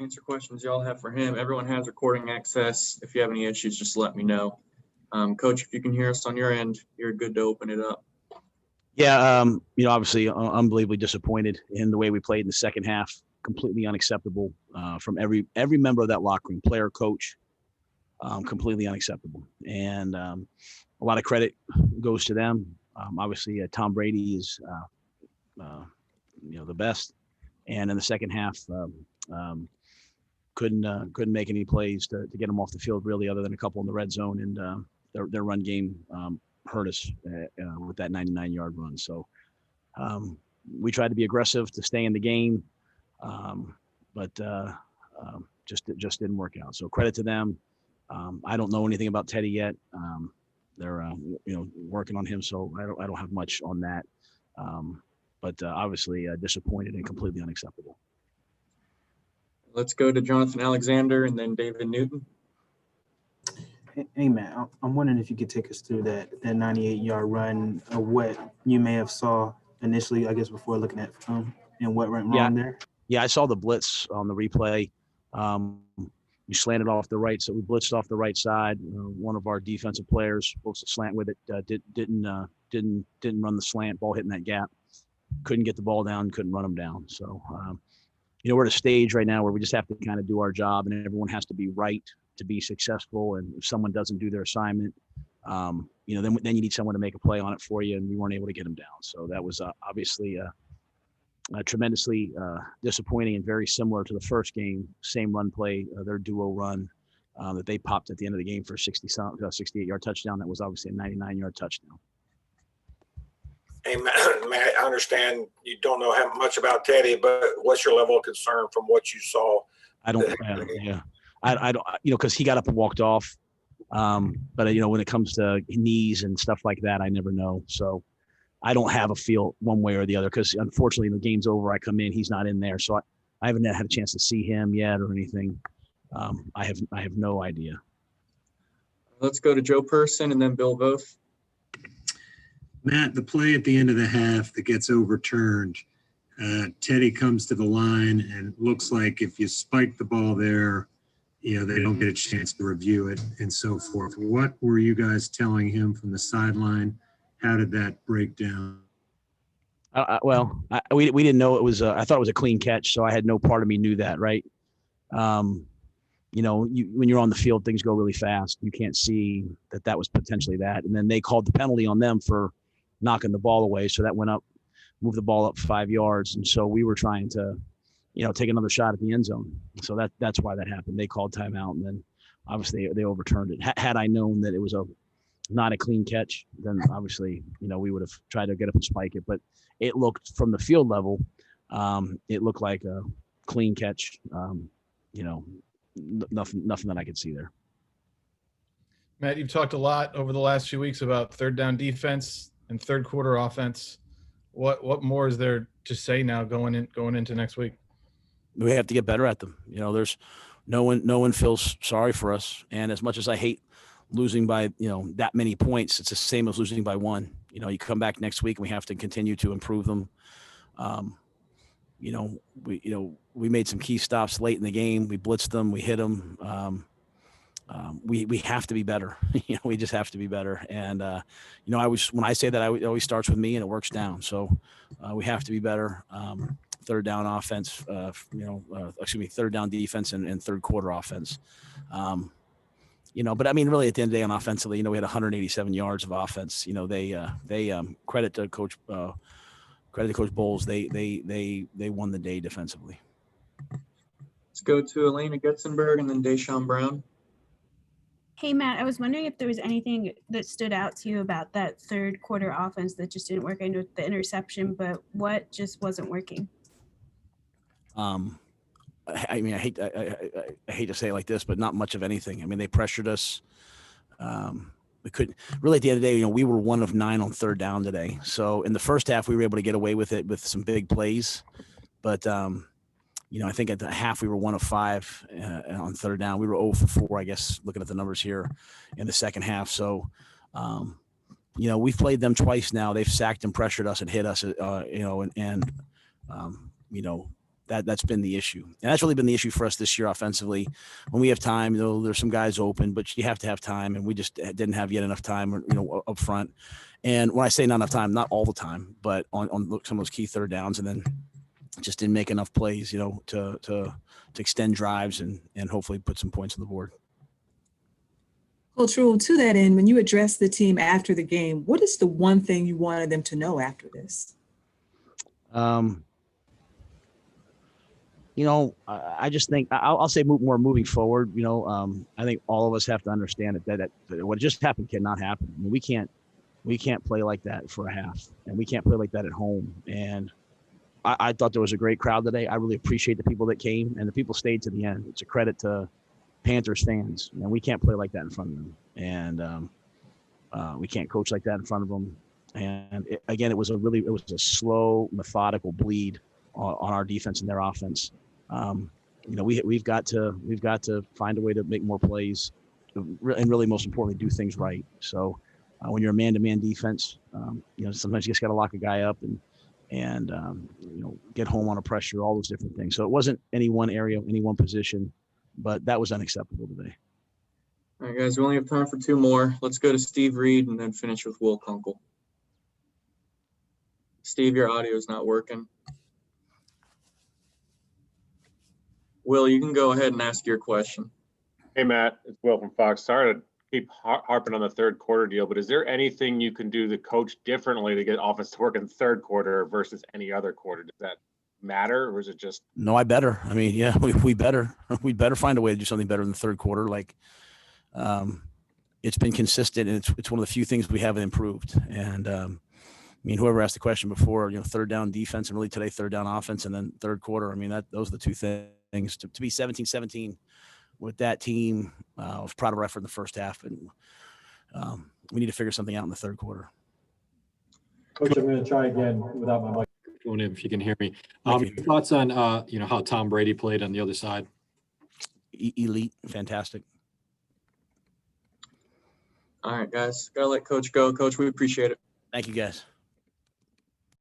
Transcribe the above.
answer questions y'all have for him. Everyone has recording access. If you have any issues, just let me know. Coach, if you can hear us on your end, you're good to open it up. Yeah, obviously unbelievably disappointed in the way we played in the second half. Completely unacceptable from every member of that locker room, player, coach. Completely unacceptable. And a lot of credit goes to them. Obviously, Tom Brady is, the best. And in the second half, couldn't make any plays to get them off the field, really, other than a couple in the red zone. And their run game hurt us with that 99-yard run. So we tried to be aggressive to stay in the game, but just didn't work out. So credit to them. I don't know anything about Teddy yet. They're working on him, so I don't have much on that. But obviously disappointed and completely unacceptable. Let's go to Jonathan Alexander and then David Newton. Hey, Matt, I'm wondering if you could take us through that 98-yard run, what you may have saw initially, I guess, before looking at film, and what went wrong there. Yeah, I saw the blitz on the replay. We slanted off the right, so we blitzed off the right side. One of our defensive players supposed to slant with it, didn't run the slant. Ball hitting that gap, couldn't get the ball down, couldn't run them down. So, we're at a stage right now where we just have to kind of do our job, and everyone has to be right to be successful. And if someone doesn't do their assignment, then you need someone to make a play on it for you, and we weren't able to get them down. So that was obviously tremendously disappointing and very similar to the first game. Same run play, their duo run that they popped at the end of the game for a 68-yard touchdown. That was obviously a 99-yard touchdown. Hey, Matt, I understand you don't know how much about Teddy, but what's your level of concern from what you saw? I don't, because he got up and walked off. But when it comes to knees and stuff like that, I never know. So I don't have a feel one way or the other, because unfortunately the game's over. I come in, he's not in there. So I haven't had a chance to see him yet or anything. I have no idea. Let's go to Joe Person and then Bill Voth. Matt, the play at the end of the half that gets overturned, Teddy comes to the line, and looks like if you spike the ball there, they don't get a chance to review it and so forth. What were you guys telling him from the sideline? How did that break down? We didn't know it was. I thought it was a clean catch, so I had no part of me knew that, right? When you're on the field, things go really fast. You can't see that was potentially that. And then they called the penalty on them for knocking the ball away. So that moved the ball up 5 yards. And so we were trying to, take another shot at the end zone. So that's why that happened. They called timeout, and then obviously they overturned it. Had I known that it was not a clean catch, then obviously, we would have tried to get up and spike it. But it looked, from the field level, it looked like a clean catch. Nothing that I could see there. Matt, you've talked a lot over the last few weeks about third down defense and third quarter offense. What more is there to say now going into next week? We have to get better at them. There's no one feels sorry for us. And as much as I hate losing by, that many points, it's the same as losing by one. You come back next week and we have to continue to improve them. We made some key stops late in the game. We blitzed them. We hit them. We have to be better. We just have to be better. And, when I say that, it always starts with me and it works down. So we have to be better. Third down offense, third down defense and third quarter offense. But I mean, really at the end of the day on offensively, we had 187 yards of offense. They credit to Coach Bowles. They won the day defensively. Let's go to Elena Getzenberg and then Deshaun Brown. Hey, Matt, I was wondering if there was anything that stood out to you about that third quarter offense that just didn't work. I know the interception, but what just wasn't working? I hate to say it like this, but not much of anything. I mean, they pressured us. We couldn't really, at the end of the day, we were 1 of 9 on third down today. So in the first half, we were able to get away with it with some big plays. But, I think at the half we were 1 of 5 on third down. We were 0 for 4, I guess, looking at the numbers here in the second half. So, we've played them twice now. They've sacked and pressured us and hit us, that's been the issue. And that's really been the issue for us this year offensively. When we have time, there's some guys open, but you have to have time, and we just didn't have yet enough time, up front. And when I say not enough time, not all the time, but on some of those key third downs, and then just didn't make enough plays, to extend drives and hopefully put some points on the board. Coach Rhule, to that end, when you addressed the team after the game, what is the one thing you wanted them to know after this? I just think I'll say more moving forward. I think all of us have to understand that what just happened cannot happen. I mean, we can't play like that for a half, and we can't play like that at home. And I thought there was a great crowd today. I really appreciate the people that came, and the people stayed to the end. It's a credit to Panthers fans, and we can't play like that in front of them, and we can't coach like that in front of them. And it was a slow, methodical bleed on our defense and their offense. We've got to find a way to make more plays, and really most importantly, do things right. So when you're a man-to-man defense, sometimes you just got to lock a guy up and get home on a pressure, all those different things. So it wasn't any one area, any one position, but that was unacceptable today. All right, guys, we only have time for two more. Let's go to Steve Reed and then finish with Will Kunkel. Steve, your audio is not working. Will, you can go ahead and ask your question. Hey, Matt, it's Will from Fox. Sorry to keep harping on the third quarter deal, but is there anything you can do to coach differently to get offense to work in third quarter versus any other quarter? Does that matter, or is it just? No, I better. I mean, yeah, we better find a way to do something better in the third quarter. Like, it's been consistent, and it's one of the few things we haven't improved. And whoever asked the question before, third down defense, and really today third down offense, and then third quarter. I mean, those are the two things. To be 17-17 with that team, I was proud of our effort in the first half, and we need to figure something out in the third quarter. Coach, I'm going to try again without my microphone if you can hear me. Your thoughts on how Tom Brady played on the other side? Elite, fantastic. All right, guys, gotta let Coach go. Coach, we appreciate it. Thank you, guys.